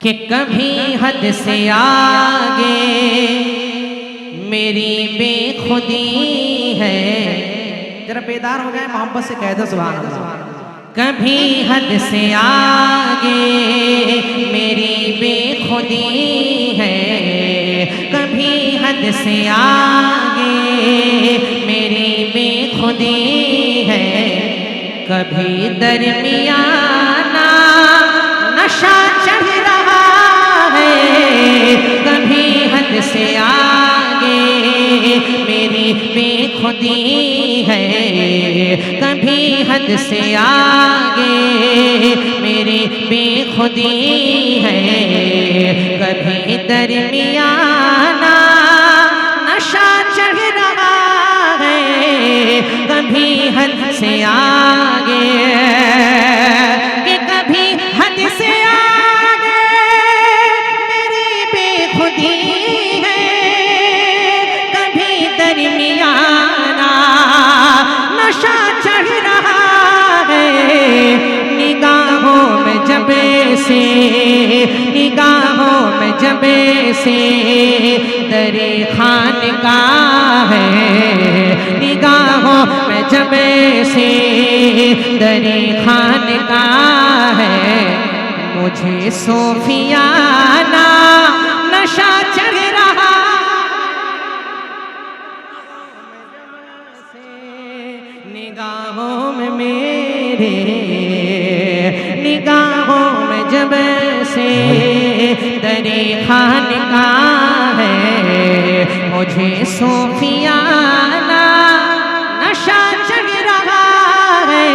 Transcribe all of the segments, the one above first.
कि कभी हद से आगे मेरी बेखुदी है। जरा बेदार हो गए, मोहब्बत से कह दो सुभान अल्लाह। कभी हद से आगे मेरी बेखुदी है, कभी हद से आगे मेरी बेखुदी है, कभी दरमियाना नशा चढ़ रहा है, कभी हद से आगे मेरी बेखुदी है, कभी हद से आगे मेरी बेखुदी है, कभी दरमियाना नशा चढ़ रहा है, कभी हद से आगे कि कभी हद से आगे मेरी बेखुदी है, कभी दरमियाना नशा चढ़ रहा है। निगाहों में जब से, निगाहों में जब से दरे खानकाह है, निगाहों में जब से दरे खानकाह है, मुझे सोफियाना नशा चढ़ रहा निगाहों में मेरे, निगाहों में जब से दरे खानकाह है, मुझे सोफियाना नशा चढ़ रहा है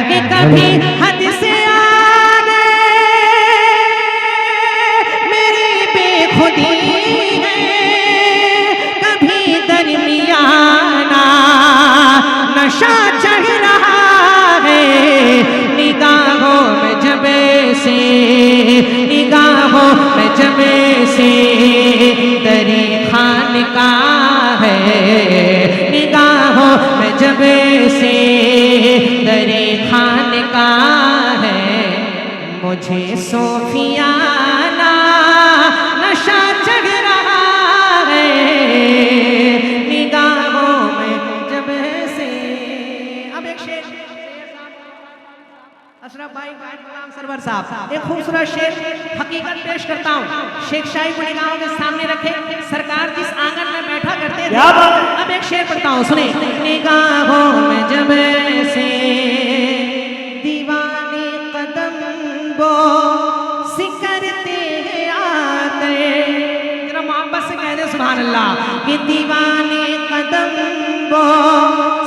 कि कभी हद से आगे मेरी बेखुदी है, कभी दरमियाना नशा चढ़ रहा है। निगाहों में जब से, निगाहों में जब से दरे खानकाह है, निगाहों में जब से दरे खानकाह है, मुझे सोफियाना नशा चढ़ रहा है। निगाहों में जब से। अब एक शेर अशरफ भाई गुलाम सरवर साहब एक खूबसूरत शेर हकीकत पेश करता हूँ। शेख शाही को निगाहों के सामने रखे, सरकार जिस आंगन में बैठा करते थे। अब एक शेर पढ़ता हूँ, सुने। निगाहों में जब से दीवाने कदम वो सिकरते आते, जरा मोहब्बत से कह दे सुभान अल्लाह। कि दीवाने कदम वो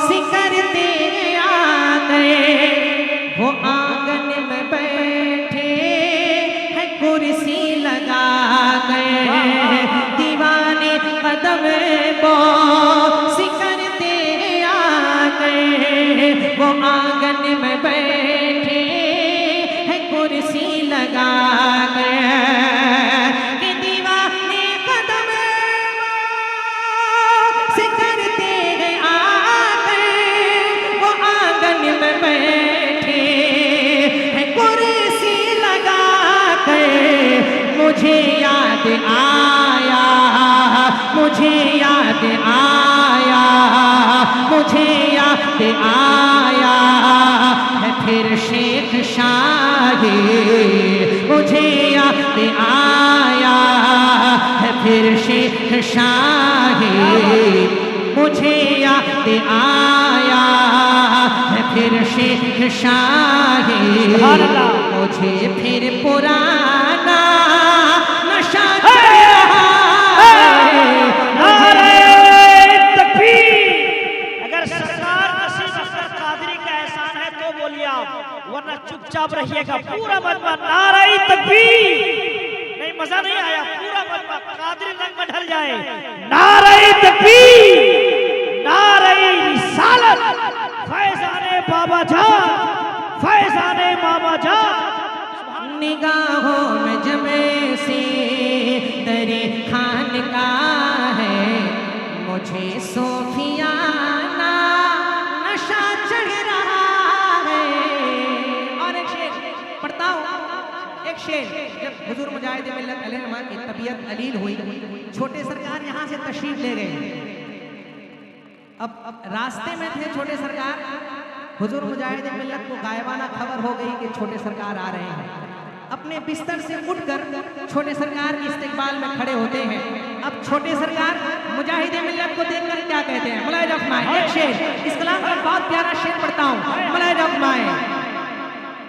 सिकरते आते, वो आंगन में बैठे है कुर्सी लगा गए, दीवाने कदम वो सिकरते आ गए, वो आंगन में बैठे है कुर्सी लगा गए, कि दीवाने कदम वो सिकरते आ गए, वो आंगन में बैठे मुझे याद आया, मुझे याद आया, मुझे याद आया है फिर शेख शाही, मुझे याद आया है फिर शेख शाही, मुझे याद आया है फिर शेख शाही, मुझे फिर पुराना नशा चढ़ रहा है। नारे तकबीर। अगर सरकार नसीब अख्तर कादरी का एहसान है तो बोलिए आप, वरना चुपचाप रहिएगा। पूरा मजमा नारे तकबीर। नहीं, मजा नहीं आया। पूरा मजमा कादरी रंग में ढल जाए। नारे तकबीर, नारे रिसालत, फैजाने बाबा जान, फैजाने मामा जान। निगाहों में जब से दरे खानकाह है, मुझे सोफियाना नशा चढ़ रहा है। और एक शेर पढ़ता हूँ, एक शेर, जब हुजूर मुजाहिद मिल्लत अलैहिर्रहमा की तबीयत अलील हुई, छोटे सरकार यहाँ से तशरीफ ले गए। अब रास्ते में थे छोटे सरकार, हुजूर मुजाहिद मिल्लत को गायबाना खबर हो गई कि छोटे सरकार आ रहे हैं। अपने बिस्तर से उठकर छोटे सरकार के इस्तिकबाल में खड़े होते हैं। अब छोटे सरकार मुजाहिद मिल्लत को देखकर क्या कहते हैं, मुलाहिजा फरमाएं। एक शेर, इस कलाम का बहुत प्यारा शेर पढ़ता हूँ, मुलाहिजा फरमाएं।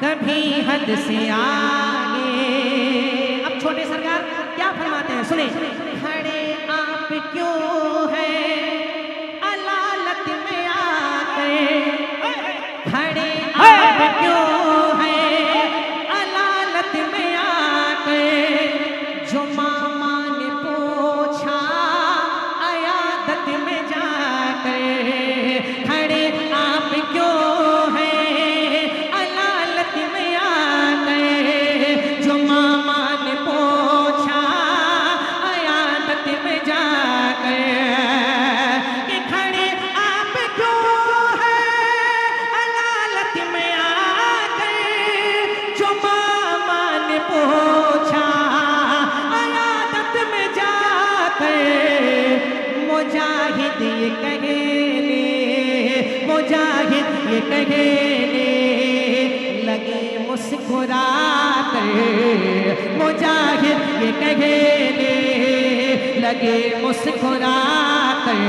कभी हद से आगे, अब छोटे सरकार क्या फरमाते हैं, सुने। खड़े आप क्यों हैं अलालत में आके, खड़े आप क्यों हैं अलालत में आके, जो मामा ने पूछा अयादत में जाके, खड़े आप क्यों हैं अलालत में आके, जो मामा ने पूछा अयादत में जाके, कि खड़े आप क्यों हैं अलालत में आके, जो मामा ने पूछा अयादत में जाके, मुजाहिद ये कहने, मुजाहिद ये कहने लगे मुस्कुरा कर, मुजाहिद ये कहने लगे मुस्कुरा कर,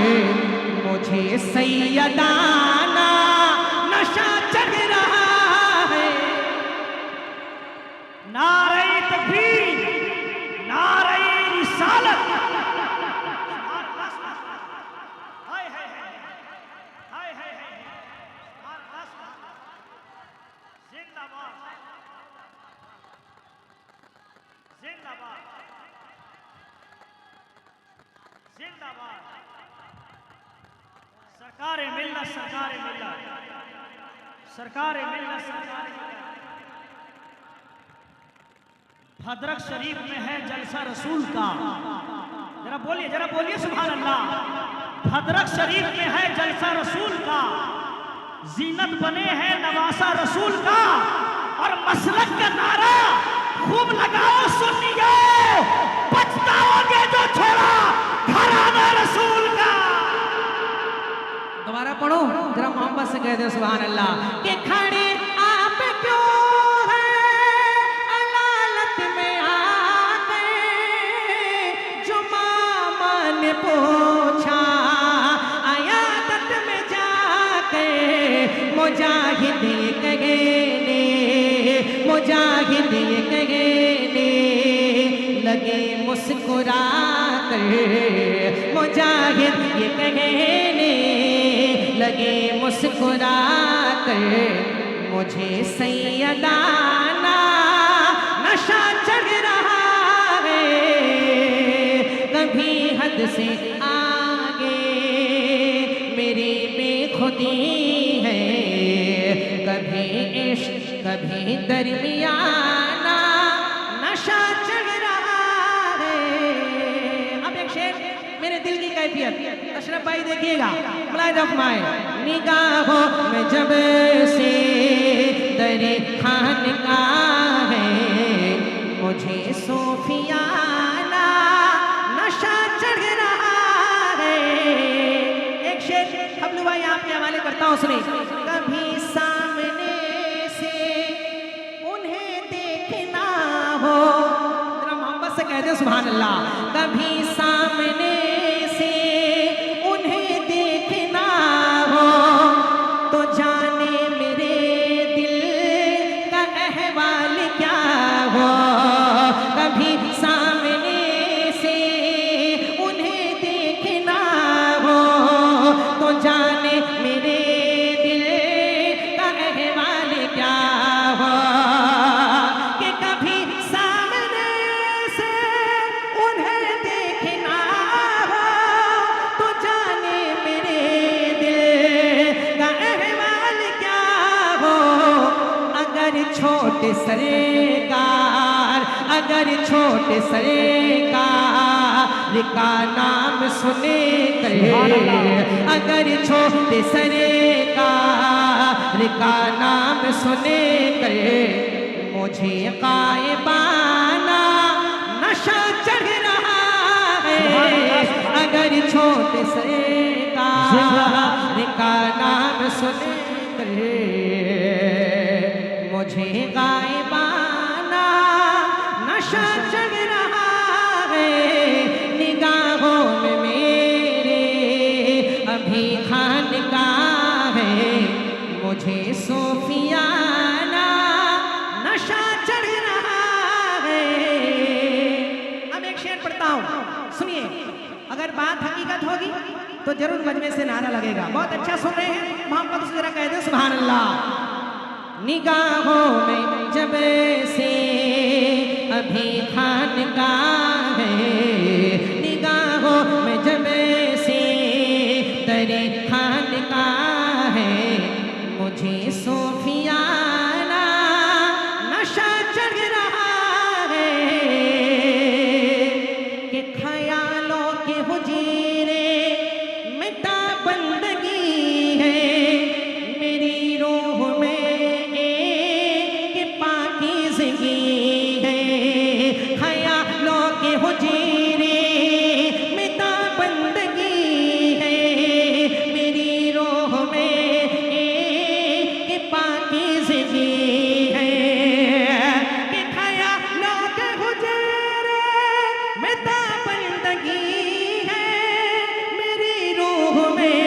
मुझे सैयदाना नशा चढ़ रहा है। नारे तकबीर, नारे रिसालत। हाय हाय हाय हाय हाय, जिंदाबाद जिंदाबाद जिंदाबाद। सरकारे मिल्लत, सरकारे मिल्लत, सरकारे मिल्लत, सरकारे मिल्लत। भद्रक शरीफ में है जलसा रसूल का, जरा बोलिए सुभान अल्लाह। भद्रक शरीफ में है जलसा रसूल का, जीनत बने हैं नवासा रसूल का, और मसलक का नारा खूब लगाओ सुन्नियों, पछताओगे जो छोड़ा घराना रसूल का। दोबारा पढ़ो, जरा मोहब्बत से कह दो सुभान अल्लाह। कि खड़े आप क्यों हैं अलालत में आके, जो मामा ने पूछा अयादत में जाके, मुजाहिद ये कहने, मुजाहिद ये कहने लगे मुस्कुरा कर, मुजाहिद ये कहने लगे मुस्कुरा कर, मुझे सैयदाना नशा चढ़ रहा है। कभी हद से आगे मेरी बेखुदी है, कभी इश्क कभी दरमियाना नशा चढ़ रहा है। अब एक शेर, मेरे दिल की कैफियत, अशरफ भाई देखिएगा, मुलाहिजा फरमाएं। निगाहों में जब से दरे खानकाह है, मुझे सूफियाना नशा चढ़ रहा है। एक शेर हबलू भाई आपके हवाले करता हूँ, सुनिए। कभी सामने से उन्हें देखना हो, जरा मोहब्बत से कह दे सुभान अल्लाह। कभी सामने से उन्हें देखना हो, तो जाने मेरे दिल का अहवाल क्या हो। कभी सामने से उन्हें देखना हो, तो जाने मेरे दिल का अहवाल क्या हो। कि कभी सामने से उन्हें देखना हो, तो जाने मेरे दिल का अहवाल क्या हो। अगर छोटे सरकार, अगर छोटे सरकार का नाम सुने करे, अगर छोटे सरकार का नाम सुने करे, मुझे कायबा अगर छोटे सरकार का नाम सुने मुझे गायबाना नशा चढ़ रहा है निगाहों में मेरे अभी खानकाह है मुझे सूफियाना नशा चढ़ रहा है। अब एक शेर पढ़ता हूँ, सुनिए। अगर बात हकीकत होगी तो जरूर मजमे से नारा लगेगा। बहुत अच्छा सुन रहे हैं, मोहब्बत से जरा कह दे सुभान अल्लाह। निगाहों में जब से अभी खानकाह है निगाहों में जब से तेरे खानकाह है मुझे सूफियाना नशा चढ़ रहा है कि ख्यालों के हुजीरे में ताबंदगी है मेरी रूह में एक पाकीज़गी है ख्यालों के हुजीरे में ताबंदगी है मेरी रूह में एक पाकीज़गी है कि ख्यालों के हुजीरे में ताबंदगी है मेरी रूह में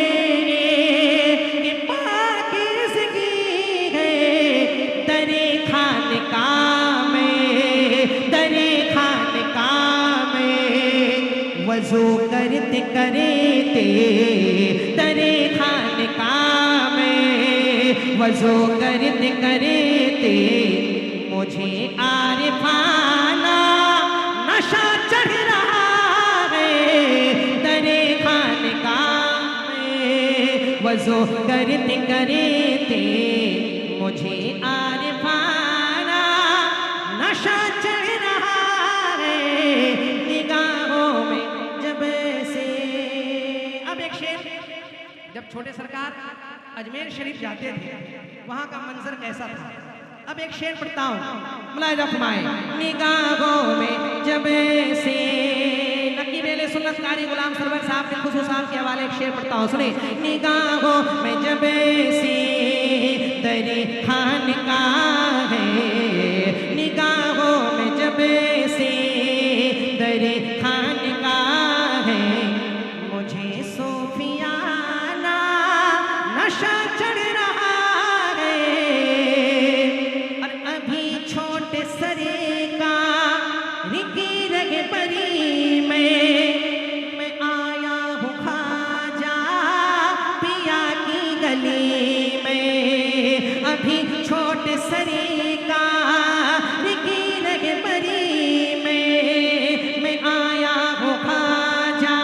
एक पाकीज़गी है दरे खानकाह में वज़ू करते करते दरे खानकाह में वज़ू करते करते मुझे आरिफाना नशा चढ़ रहा है दरे खानकाह में वज़ू करते करते मुझे आरिफाना नशा चढ़ रहा है निगाहों में जब से। अब एक शेर, जब छोटे सरकार अजमेर शरीफ जाते थे वहां का मंजर कैसा था। अब एक शेर पढ़ता हूँ, मुलाहिजा फरमाए। निगाहों में जब से नकीब अहले सुन्नत कारी गुलाम सरवर साहब के खुसूसात के हवाले एक शेर पढ़ता हूँ, सुने। निगाहों में जब से तेरे खानकाह है निगाहों में जब से तेरे खानकाह है मुझे सूफियाना नशा चढ़ रहा है और अभी छोटे सरे का रिकी रग परी मैं आया हूँ खाजा पिया की गली में अभी छोटे सरे का रिकी रग परी मैं आया हूँ खाजा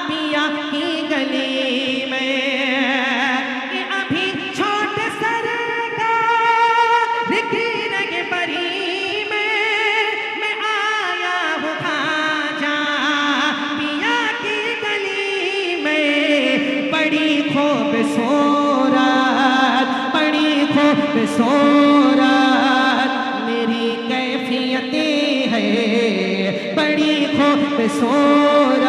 पिया की गली में कि अभी छोटे सरे का रिकी रग परी मैं आया हूँ खाजा पिया की गली में बड़ी खूबसूरत मेरी कैफियतें है बड़ी खूबसूरत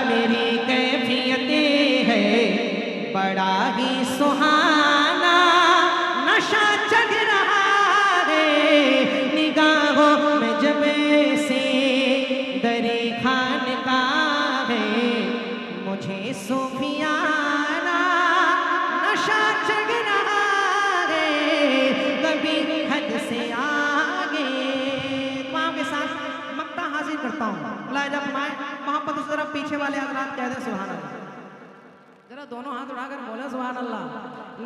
मेरी कैफियतें है बड़ा ही सुहाना नशा चढ़ रहा है निगाहों में जब से दरे खानकाह है मुझे सूफियाना नशा चढ़ रहा है कभी हद से आगे। तो आपके साथ मक्ता हाजिर करता हूँ, मुलाहिजा फरमाए। मोहब्बत उस तरफ पीछे वाले हज़रात कह दे सुभान अल्लाह, जरा दोनों हाथ उठाकर बोले सुभान अल्लाह।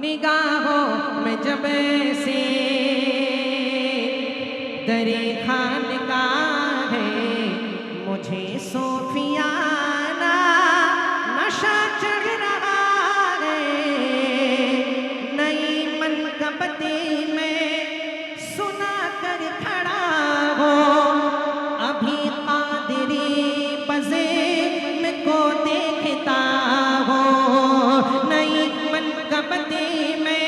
निगाहों में जब से दरे खानकाह है मुझे सूफियाना नशा चढ़ रहा है नई मनकबते में सुना कर खड़ा हो अभी कादरी बज़े में को देखता हो नई मनकबते में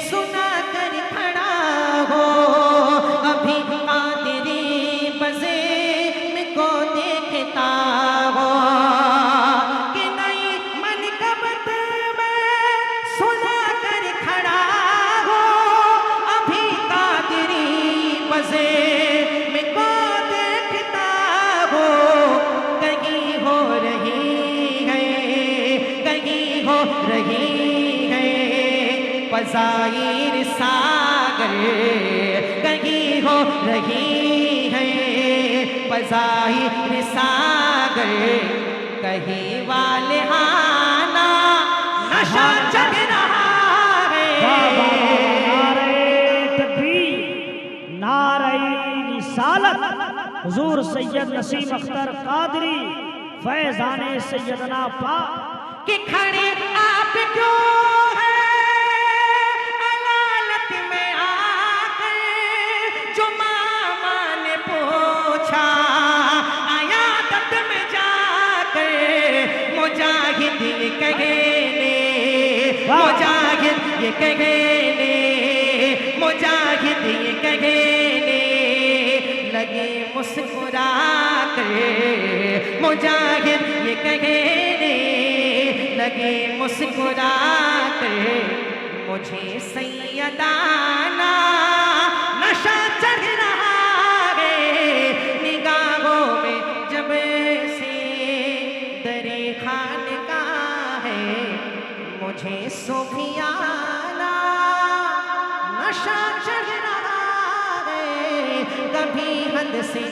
सुना कर खड़ा हो अभी कादरी बज़े में को देखता हो रोजे में को देखता हो, कहीं हो रही है, कहीं हो रही है पज़ाइर सागर, कहीं हो रही है पज़ाइर सागर, कहीं वाले आना नशा चढ़ रहा है। नारे तकबीर, नारे रिसालत, हुजूर सैयद नसीम अख्तर कादरी फैजाने सैयदना पाक कि खड़े आप क्यों हैं अदालत में आकर, जो मामा ने पूछा अयादत में जाकर, मुजाहिद ये कहे ने, मुजाहिद ये कहे ने, मुजाहिद ये कहे ने, लगे मुस्कुरा कर, मुजाहिद ये कहे ने, लगे मुस्कुरा कर, मुझे सैयदाना नशा चढ़ रहा है, निगाहों में जब से दरे खानकाह है, मुझे सूफियाना नशा चढ़ रहा है, कभी हद से